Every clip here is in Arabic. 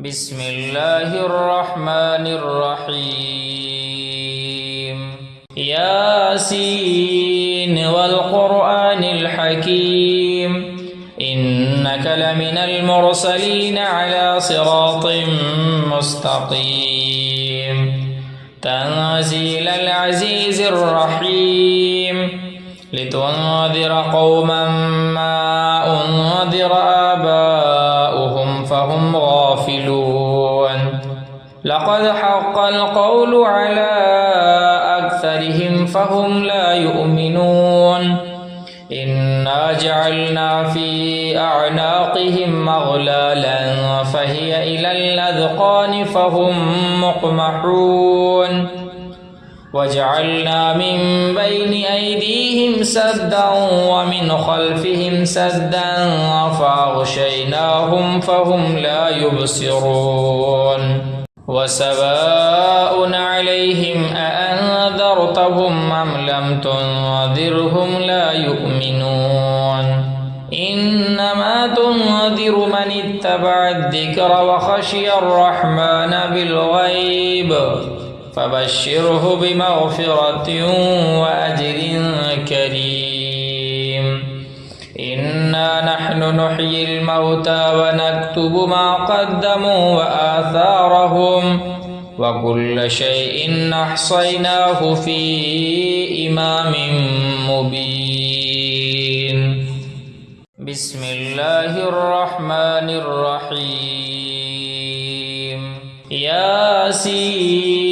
بسم الله الرحمن الرحيم ياسين والقرآن الحكيم إنك لمن المرسلين على صراط مستقيم تنزيل العزيز الرحيم لتنذر قوما ما أنذر آباؤهم فهم غافلون لقد حق القول على أكثرهم فهم لا يؤمنون إنا جعلنا في أعناقهم أغلالا فهي إلى الأذقان فهم مقمحون وجعلنا من بين أيديهم سدا ومن خلفهم سدا فأغشيناهم فهم لا يبصرون وسواء عليهم أأنذرتهم أم لم تنذرهم لا يؤمنون إنما تنذر من اتبع الذكر وخشي الرحمن بالغيب فبشره بمغفرة وأجر كريم إنا نحن نحيي الموتى ونكتب ما قدموا وآثارهم وكل شيء أحصيناه في إمام مبين بسم الله الرحمن الرحيم ياسين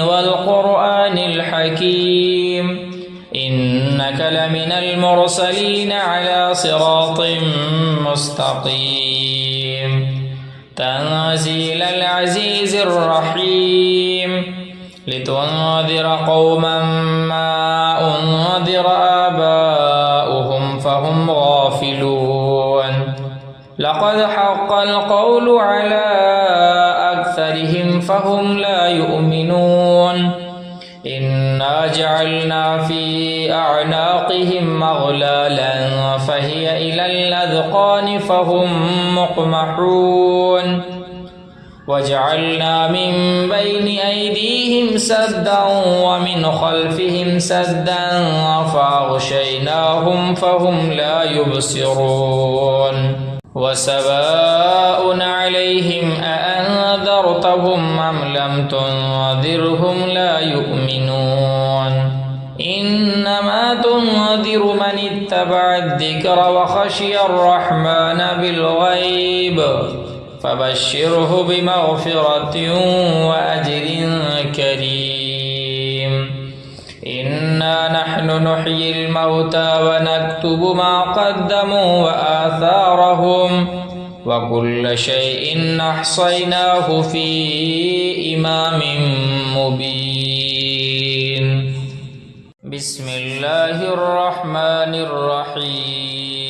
والقرآن الحكيم إنك لمن المرسلين على صراط مستقيم تنزيل العزيز الرحيم لتنذر قوما ما أنذر آباؤهم فهم غافلون لقد حق القول على أكثرهم فهم لا يؤمنون إنا جعلنا في أعناقهم أغلالا فهي إلى الأذقان فهم مقمحون وجعلنا من بين أيديهم سدا ومن خلفهم سدا فأغشيناهم فهم لا يبصرون وسواء عليهم أأنذرتهم أم لم تنذرهم لا يؤمنون إنما تنذر من اتبع الذكر وخشي الرحمن بالغيب فبشره بمغفرة وأجر كريم إنا نحن نحيي الموتى ونكتب ما قدموا وآثارهم وكل شيء أحصيناه في إمام مبين بسم الله الرحمن الرحيم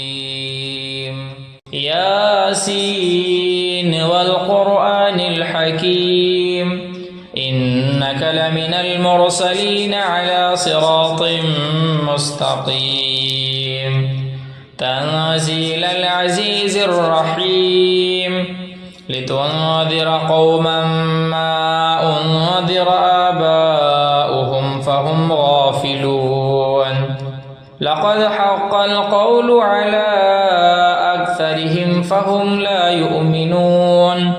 ياسين والقرآن الحكيم إنك لمن المرسلين على صراط مستقيم تنزيل العزيز الرحيم لتنذر قوما ما أنذر آباؤهم فهم غافلون لقد حق القول على أكثرهم فهم لا يؤمنون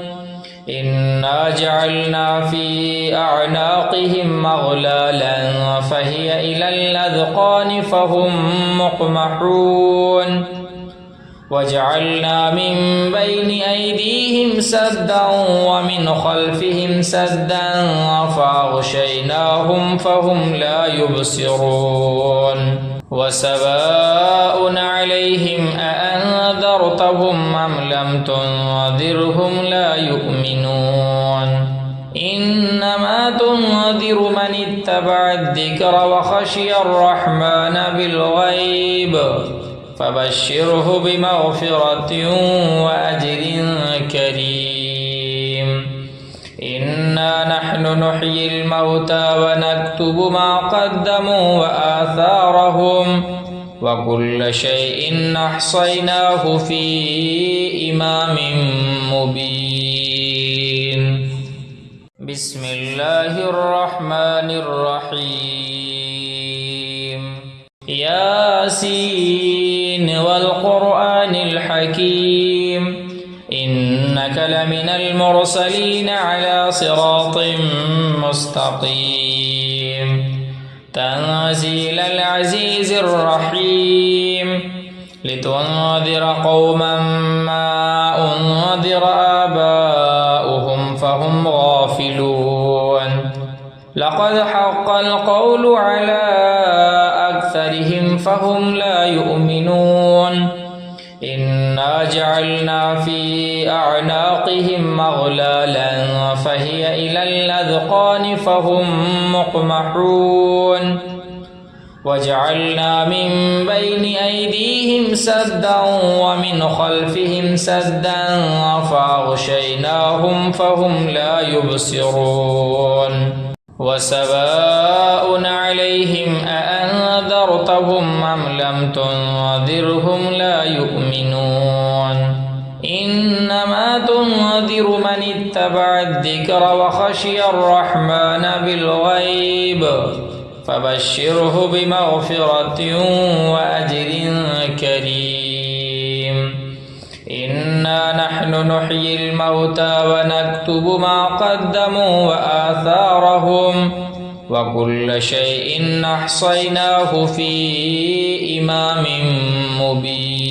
إنا جعلنا في أعناقهم أغلالا فهي إلى الأذقان فهم مقمحون وجعلنا من بين أيديهم سدا ومن خلفهم سدا فأغشيناهم فهم لا يبصرون وسواء عليهم أأنذرتهم أم لم تنذرهم لا يؤمنون إنما تنذر من اتبع الذكر وخشي الرحمن بالغيب فبشره بمغفرة وأجر كريم إنا نحن نحيي الموتى ونكتب ما قدموا وآثارهم وكل شيء أحصيناه في إمام مبين. بسم الله الرحمن الرحيم ياسين والقرآن الحكيم إنك لمن المرسلين على صراط مستقيم تنزيل العزيز الرحيم لتنذر قوما ما أنذر آباؤهم فهم غافلون لقد حق القول على أكثرهم فهم لا يؤمنون إنا جعلنا في أعناقهم أغلالا فهي إلى الأذقان فهم مقمحون وجعلنا من بين أيديهم سدا ومن خلفهم سدا فأغشيناهم فهم لا يبصرون وسواء عليهم أأنذرتهم أم لم تنذرهم لا يؤمنون إنما تنذر من اتبع الذكر وخشي الرحمن بالغيب فبشره بمغفرة وأجر كريم إنا نحن نحيي الموتى ونكتب ما قدموا وآثارهم وكل شيء أحصيناه في إمام مبين